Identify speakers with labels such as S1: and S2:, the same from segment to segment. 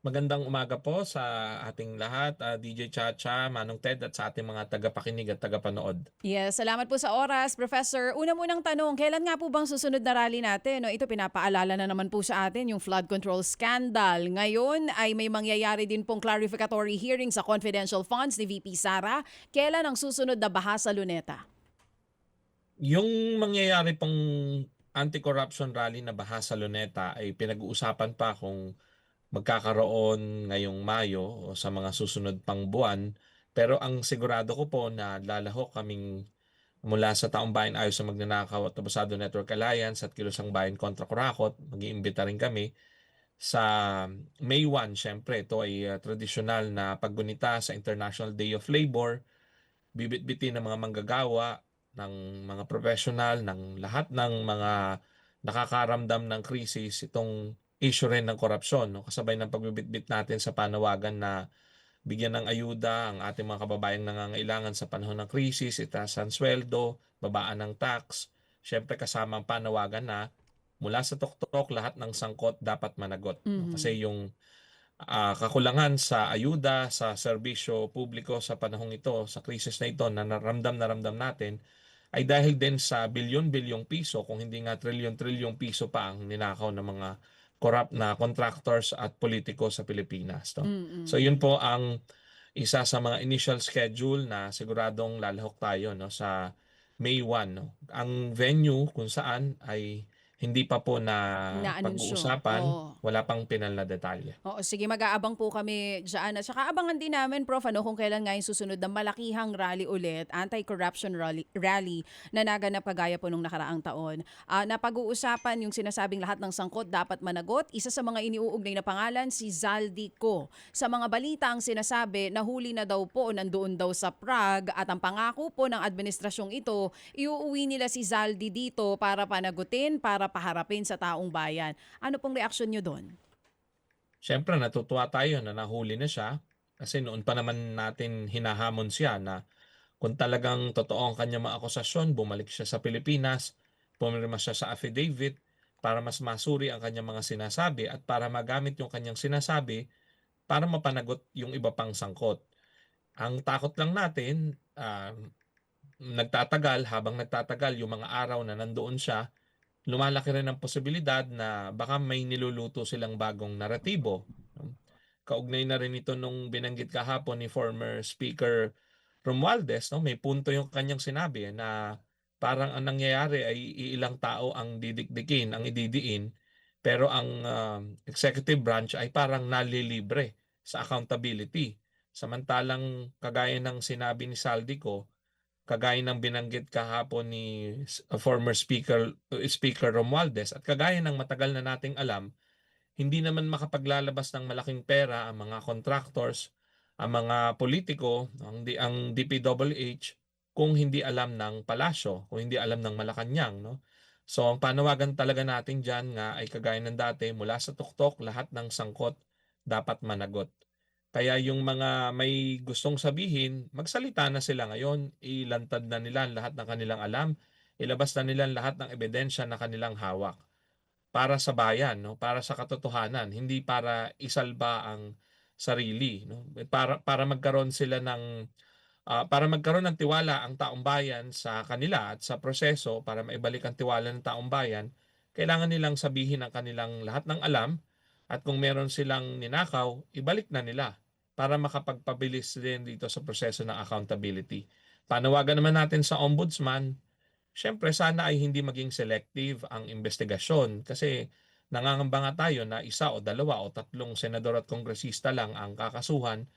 S1: Magandang umaga po sa ating lahat, DJ Chacha, Manong Ted at sa ating mga tagapakinig at tagapanood.
S2: Yes, salamat po sa oras, Professor. Una munang tanong, kailan nga po bang susunod na rally natin? No, ito pinapaalala na naman po sa atin yung flood control scandal. Ngayon ay may mangyayari din pong clarificatory hearing sa confidential funds ni VP Sara. Kailan ang susunod na baha sa Luneta?
S1: Yung mangyayari pong anti-corruption rally na baha sa Luneta ay pinag-uusapan pa kung magkakaroon ngayong Mayo o sa mga susunod pang buwan. Pero ang sigurado ko po na lalahok kaming mula sa Taong Bayan Ayaw sa Magnanakaw at Abusado Network Alliance at Kilusang Bayan kontra Kurakot. Mag-iimbita rin kami sa May 1. Siyempre, ito ay tradisyonal na paggunita sa International Day of Labor. Bibit-bitin ng mga manggagawa, ng mga professional, ng lahat ng mga nakakaramdam ng krisis, itong issue rin ng korupsyon. No? Kasabay ng pagbibitbit natin sa panawagan na bigyan ng ayuda ang ating mga kababayang nangangailangan sa panahon ng krisis, itaas ang sweldo, babaan ng tax. Siyempre kasama ang panawagan na mula sa tuktok lahat ng sangkot dapat managot. No?
S2: Mhm.
S1: Kasi yung kakulangan sa ayuda sa serbisyo publiko sa panahong ito, sa krisis na ito na ramdam natin, ay dahil din sa bilyon-bilyong piso, kung hindi nga trilyon-trilyong piso pa ang ninakaw ng mga corrupt na contractors at politiko sa Pilipinas. No? So yun
S2: Mm.
S1: po ang isa sa mga initial schedule na siguradong lalahok tayo no, sa May 1. No? Ang venue kung saan ay hindi pa po na
S2: Inaanunsyo.
S1: pag-uusapan,
S2: Oo.
S1: wala pang pinal na detalye.
S2: Oo, sige mag-aabang po kami diyan. At saka abangan din namin, Prof, ano, kung kailan nga yung susunod na malakihang rally ulit, anti-corruption rally na naganap kagaya po nung nakaraang taon. Napag-uusapan yung sinasabing lahat ng sangkot dapat managot. Isa sa mga iniuugnay na pangalan, si Zaldico. Sa mga balita ang sinasabi, nahuli na daw po, nandoon daw sa Prague at ang pangako po ng administrasyong ito, iuuwi nila si Zaldi dito para panagutin, para paharapin sa taong bayan. Ano pong reaksyon nyo doon?
S1: Siyempre natutuwa tayo na nahuli na siya kasi noon pa naman natin hinahamon siya na kung talagang totoo ang kanyang mga akusasyon, bumalik siya sa Pilipinas, pumirma siya sa affidavit para mas masuri ang kanyang mga sinasabi at para magamit yung kanyang sinasabi para mapanagot yung iba pang sangkot. Ang takot lang natin, habang nagtatagal yung mga araw na nandoon siya, lumalaki rin ang posibilidad na baka may niluluto silang bagong naratibo. Kaugnay na rin ito nung binanggit kahapon ni former Speaker Romualdez, no? May punto yung kanyang sinabi na parang ang nangyayari ay iilang tao ang didikdikin, ang ididiin, pero ang executive branch ay parang nalilibre sa accountability. Samantalang kagaya ng sinabi ni Saldico, kagaya ng binanggit kahapon ni former Speaker Romualdez at kagaya ng matagal na nating alam, hindi naman makapaglalabas ng malaking pera ang mga contractors, ang mga politiko, ang DPWH kung hindi alam ng palasyo, kung hindi alam ng Malacanang, no? So ang panawagan talaga natin diyan nga ay kagaya ng dati, mula sa tuktok lahat ng sangkot dapat managot. Kaya yung mga may gustong sabihin, magsalita na sila ngayon, ilantad na nila ang lahat ng kanilang alam, ilabas na nila ang lahat ng ebidensya na kanilang hawak para sa bayan, no? Para sa katotohanan, hindi para isalba ang sarili, no? Para magkaroon sila ng para magkaroon ng tiwala ang taong bayan sa kanila at sa proseso para maibalik ang tiwala ng taong bayan, kailangan nilang sabihin ang kanilang lahat ng alam at kung meron silang ninakaw, ibalik na nila para makapagpabilis din dito sa proseso ng accountability. Panawagan naman natin sa ombudsman. Siyempre, sana ay hindi maging selective ang investigasyon kasi nangangamba nga tayo na isa o dalawa o tatlong senador at kongresista lang ang kakasuhan.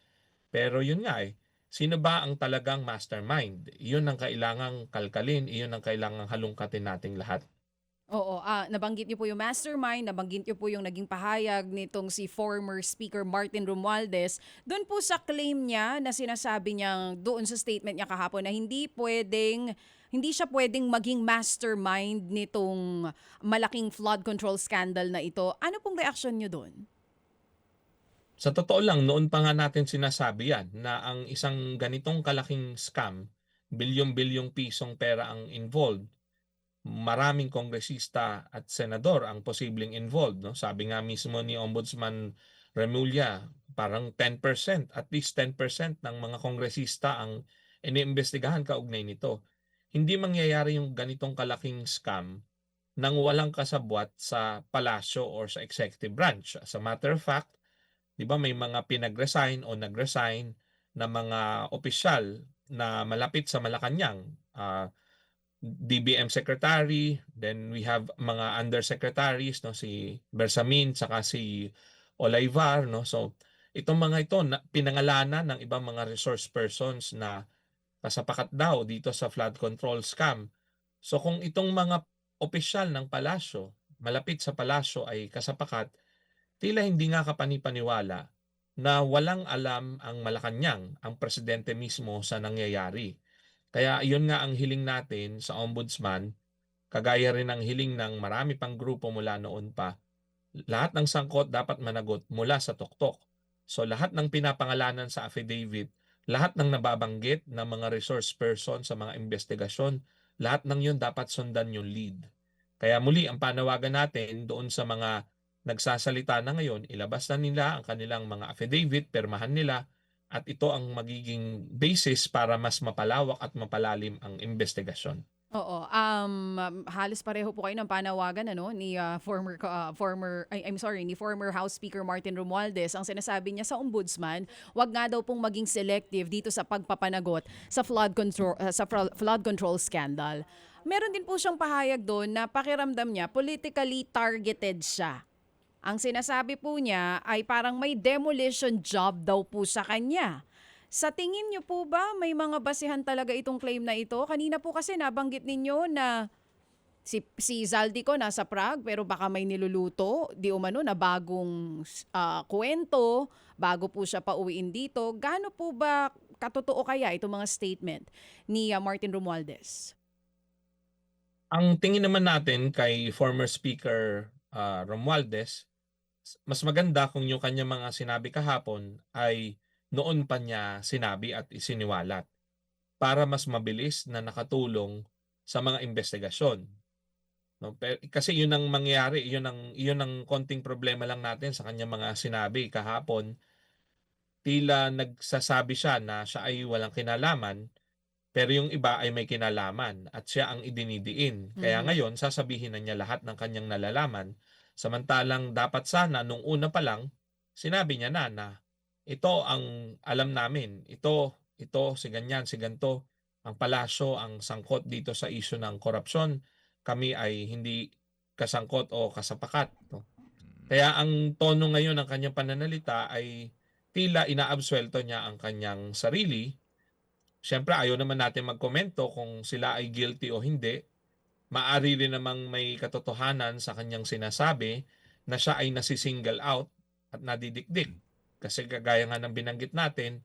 S1: Pero yun nga sino ba ang talagang mastermind? Iyon ang kailangang kalkalin, iyon ang kailangang halungkatin nating lahat.
S2: Oo, nabanggit niyo po yung mastermind, nabanggit niyo po yung naging pahayag nitong si former Speaker Martin Romualdez. Doon po sa claim niya na sinasabi niya doon sa statement niya kahapon na hindi siya pwedeng maging mastermind nitong malaking flood control scandal na ito. Ano pong reaksyon niyo doon?
S1: Sa totoo lang, noon pa nga natin sinasabi yan na ang isang ganitong kalaking scam, bilyong-bilyong pisong pera ang involved, maraming kongresista at senador ang posibleng involved. No? Sabi nga mismo ni Ombudsman Remulla, parang 10%, at least 10% ng mga kongresista ang iniimbestigahan kaugnay nito. Hindi mangyayari yung ganitong kalaking scam nang walang kasabwat sa palasyo or sa executive branch. As a matter of fact, 'di ba may mga pinag-resign o nag-resign na mga opisyal na malapit sa Malacanang. DBM secretary, then we have mga undersecretaries, no, si Bersamin saka si Olaivar, no. So itong mga ito na pinangalanan ng ibang mga resource persons na kasapakat daw dito sa flood control scam. So kung itong mga opisyal ng palasyo, malapit sa palasyo ay kasapakat, tila hindi nga kapani-paniwala na walang alam ang Malacanang, ang presidente mismo sa nangyayari. Kaya iyon nga ang hiling natin sa ombudsman, kagaya rin ng hiling ng marami pang grupo mula noon pa, lahat ng sangkot dapat managot mula sa tuktok. So lahat ng pinapangalanan sa affidavit, lahat ng nababanggit ng mga resource person sa mga investigasyon, lahat ng yun dapat sundan yung lead. Kaya muli ang panawagan natin doon sa mga nagsasalita na ngayon, ilabas na nila ang kanilang mga affidavit, permahan nila, at ito ang magiging basis para mas mapalawak at mapalalim ang investigasyon.
S2: Oo, halos pareho po kayo ng panawagan ano ni ni former House Speaker Martin Romualdez. Ang sinasabi niya sa ombudsman, wag nga daw pong maging selective dito sa pagpapanagot sa flood control scandal. Meron din po siyang pahayag doon na pakiramdam niya politically targeted siya. Ang sinasabi po niya ay parang may demolition job daw po sa kanya. Sa tingin niyo po ba may mga basehan talaga itong claim na ito? Kanina po kasi nabanggit ninyo na si Zaldico nasa Prague pero baka may niluluto, di umano na bagong kwento, bago po siya pauwiin dito. Gaano po ba katotoo kaya itong mga statement ni Martin Romualdez?
S1: Ang tingin naman natin kay former Speaker Romualdez, mas maganda kung yung kanya mga sinabi kahapon ay noon pa niya sinabi at isiniwalat para mas mabilis na nakatulong sa mga investigasyon. No? Kasi yun ang mangyayari, yun ang konting problema lang natin sa kanya mga sinabi kahapon. Tila nagsasabi siya na siya ay walang kinalaman, pero yung iba ay may kinalaman at siya ang idinidiin. Kaya
S2: Mhm.
S1: ngayon, sasabihin na niya lahat ng kanyang nalalaman. Samantalang dapat sana nung una pa lang, sinabi niya na ito ang alam namin. Ito, si ganyan, si ganto. Ang palasyo, ang sangkot dito sa issue ng korupsyon. Kami ay hindi kasangkot o kasapakat. No? Kaya ang tono ngayon ng kanyang pananalita ay tila inaabsuelto niya ang kanyang sarili. Siyempre ayaw naman natin magkomento kung sila ay guilty o hindi. Maari rin namang may katotohanan sa kanyang sinasabi na siya ay nasisingle out at nadidikdik. Kasi kagaya nga ng binanggit natin,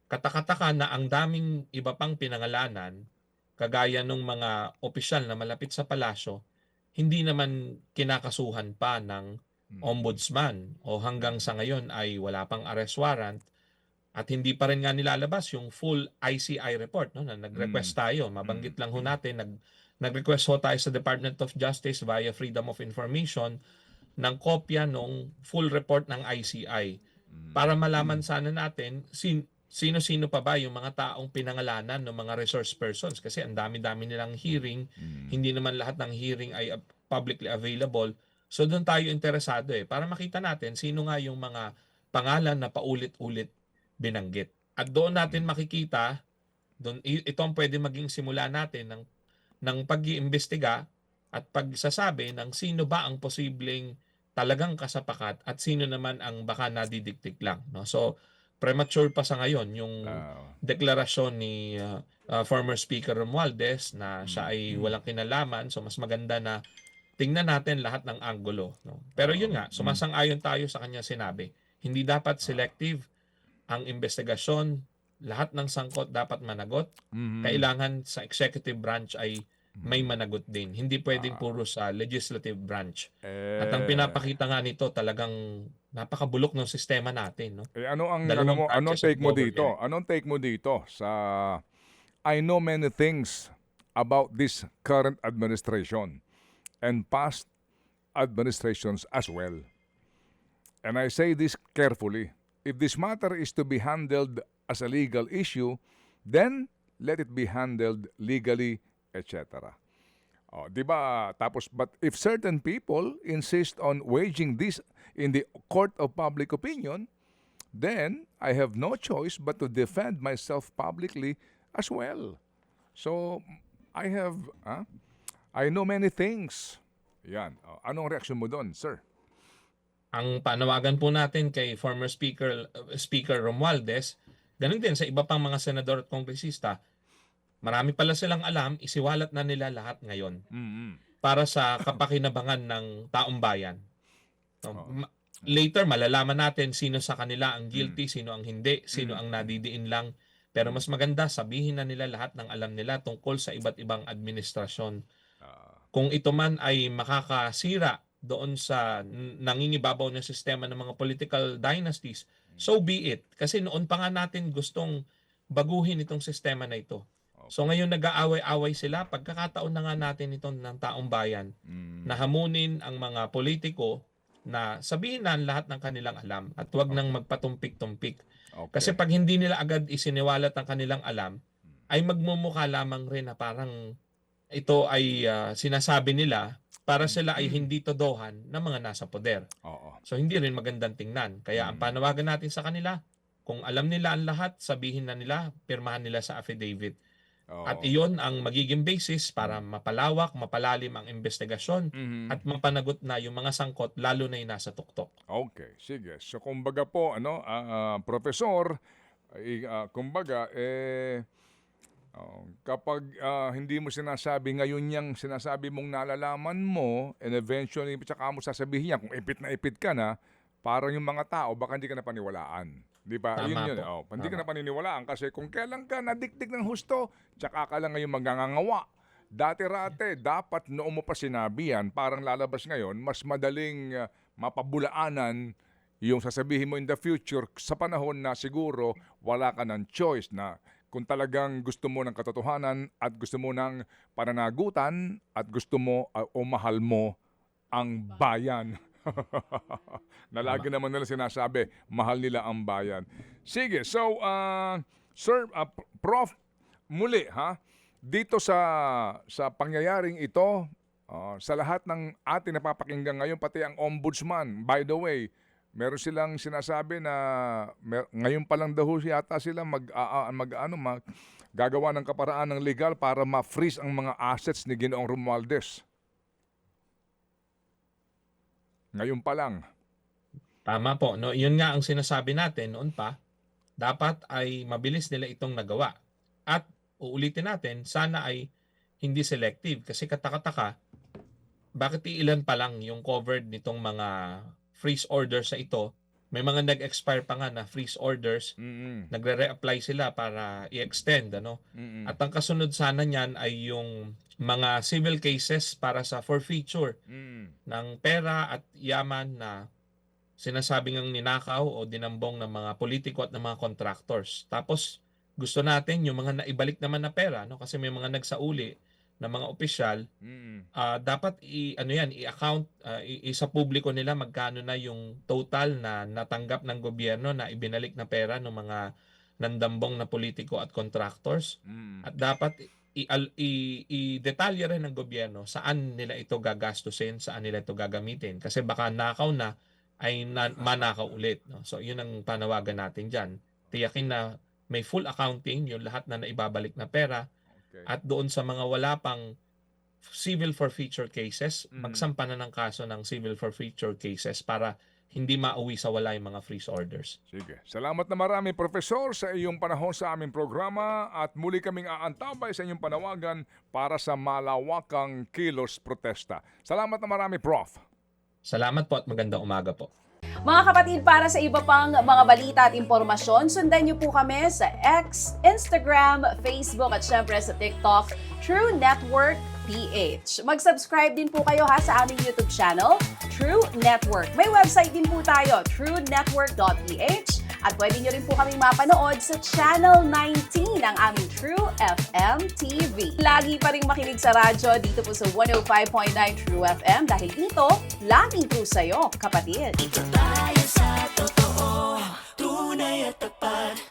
S1: katakataka na ang daming iba pang pinangalanan, kagaya ng mga opisyal na malapit sa palasyo, hindi naman kinakasuhan pa ng ombudsman o hanggang sa ngayon ay wala pang arrest warrant. At hindi pa rin nga nilalabas yung full ICI report, no, na nag-request tayo. Mabanggit lang ho natin, nag-request ho tayo sa Department of Justice via Freedom of Information ng kopya ng full report ng ICI para malaman sana natin sino-sino pa ba yung mga taong pinangalanan ng mga resource persons, kasi ang dami-dami nilang hearing, hindi naman lahat ng hearing ay publicly available. So doon tayo interesado para makita natin sino nga yung mga pangalan na paulit-ulit binanggit. At doon natin makikita, ito ang pwede maging simula natin ng pag-iimbestiga at pagsasabi ng sino ba ang posibleng talagang kasapakat at sino naman ang baka nadidiktik lang. No? So, premature pa sa ngayon yung
S3: Ah,
S1: deklarasyon ni former Speaker Romualdez na siya ay walang kinalaman. So, mas maganda na tingnan natin lahat ng anggulo. No? Pero
S3: oo.
S1: yun nga, sumasang-ayon tayo sa kanya sinabi. Hindi dapat selective ang investigasyon, lahat ng sangkot dapat managot. Kailangan sa executive branch ay may managot din. Hindi pwedeng puro sa legislative branch. At ang
S3: Eh,
S1: pinapakita nga nito talagang napakabulok ng sistema natin, no?
S3: ano ang
S1: Dalawang
S3: anong
S1: branches of
S3: take mo
S1: government.
S3: dito? Anong take mo dito sa I know many things about this current administration and past administrations as well. and I say this carefully, if this matter is to be handled as a legal issue, then let it be handled legally, etc. Oh, 'di ba? Tapos but if certain people insist on waging this in the court of public opinion, then I have no choice but to defend myself publicly as well. So I know many things. Yan. Oh, anong reaksyon mo doon, sir?
S1: Ang panawagan po natin kay former Speaker Romualdez, ganun din sa iba pang mga senador at kongresista, marami pala silang alam, isiwalat na nila lahat ngayon para sa kapakinabangan ng taong bayan. Later, malalaman natin sino sa kanila ang guilty, sino ang hindi, sino ang nadidiin lang. Pero mas maganda, sabihin na nila lahat ng alam nila tungkol sa iba't ibang administrasyon. Kung ito man ay makakasira doon sa nangingibabaw na sistema ng mga political dynasties, so be it. Kasi noon pa nga natin gustong baguhin itong sistema na ito. So ngayon nag-aaway-away sila, pagkakataon na nga natin ito ng taong bayan na hamunin ang mga politiko na sabihin na lahat ng kanilang alam at huwag nang magpatumpik-tumpik.
S3: Okay.
S1: Kasi pag hindi nila agad isiniwalat ang kanilang alam, ay magmumukha lamang rin na parang ito ay sinasabi nila para sila ay hindi todohan ng mga nasa poder.
S3: Oo.
S1: So hindi rin magandang tingnan. Kaya ang panawagan natin sa kanila, kung alam nila ang lahat, sabihin na nila, pirmahan nila sa affidavit.
S3: Oo.
S1: At iyon ang magiging basis para mapalawak, mapalalim ang investigasyon at mapanagot na yung mga sangkot, lalo na yung nasa tuktok.
S3: Okay, sige. So kumbaga po, professor, kumbaga, kapag hindi mo sinasabi ngayon yang sinasabi mong nalalaman mo, and eventually, tsaka mo sasabihin yan, kung ipit na ipit ka na, parang yung mga tao, baka hindi ka na paniwalaan. Di ba?
S1: Tama
S3: Yun.
S1: po.
S3: Hindi ka
S1: Tama.
S3: na paniniwalaan kasi kung kailan ka nadikdik ng husto, tsaka ka lang ngayon magngangawa. Dati-rate, dapat noong mo pa sinabi yan, parang lalabas ngayon, mas madaling mapabulaanan yung sasabihin mo in the future sa panahon na siguro wala ka ng choice na kung talagang gusto mo ng katotohanan at gusto mo ng pananagutan at gusto mo o mahal mo ang bayan. Na lagi naman nila sinasabi, mahal nila ang bayan. Sige, so, Sir, Prof, muli, dito sa pangyayaring ito, sa lahat ng ating napapakinggan ngayon, pati ang ombudsman, by the way, meron silang sinasabi na ngayon pa lang daw yata sila gagawa ng kaparaan ng legal para ma-freeze ang mga assets ni Ginoong Romualdez. Ngayon pa lang.
S1: Tama po. No, yun nga ang sinasabi natin noon pa. Dapat ay mabilis nila itong nagawa. At uulitin natin, sana ay hindi selective. Kasi katakataka, bakit iilan pa lang yung covered nitong mga freeze orders sa ito? May mga nag-expire pa nga na freeze orders. Nagre-reapply sila para i-extend. At ang kasunod sana niyan ay yung mga civil cases para sa forfeiture ng pera at yaman na sinasabing ang ninakaw o dinambong ng mga politiko at ng mga contractors. Tapos gusto natin yung mga naibalik naman na pera, kasi may mga nagsauli na mga opisyal, dapat i-account sa publiko nila magkano na yung total na natanggap ng gobyerno na ibinalik na pera ng mga nandambong na politiko at contractors. At dapat i-detalye rin ng gobyerno saan nila ito gagastusin, saan nila ito gagamitin. Kasi baka nakaw na ay manakaw ulit. So yun ang panawagan natin dyan. Tiyakin na may full accounting, yung lahat na naibabalik na pera.
S3: Okay.
S1: At doon sa mga wala pang civil forfeiture cases, magsampa na ng kaso ng civil forfeiture cases para hindi mauwi sa wala yung mga freeze orders.
S3: Sige. Salamat na marami, Professor, sa iyong panahon sa aming programa at muli kaming aantabay sa inyong panawagan para sa malawakang kilos protesta. Salamat na marami, Prof.
S1: Salamat po at magandang umaga po.
S2: Mga kapatid, para sa iba pang mga balita at impormasyon, sundan niyo po kami sa X, Instagram, Facebook at syempre sa TikTok, True Network PH. Mag-subscribe din po kayo sa aming YouTube channel, True Network. May website din po tayo, truenetwork.ph At pwede nyo rin po kaming mapanood sa Channel 19 ng aming True FM TV. Lagi pa rin makinig sa radyo dito po sa 105.9 True FM dahil dito, laging true sa'yo, kapatid.
S4: Dito tayo sa totoo, tunay at tapat.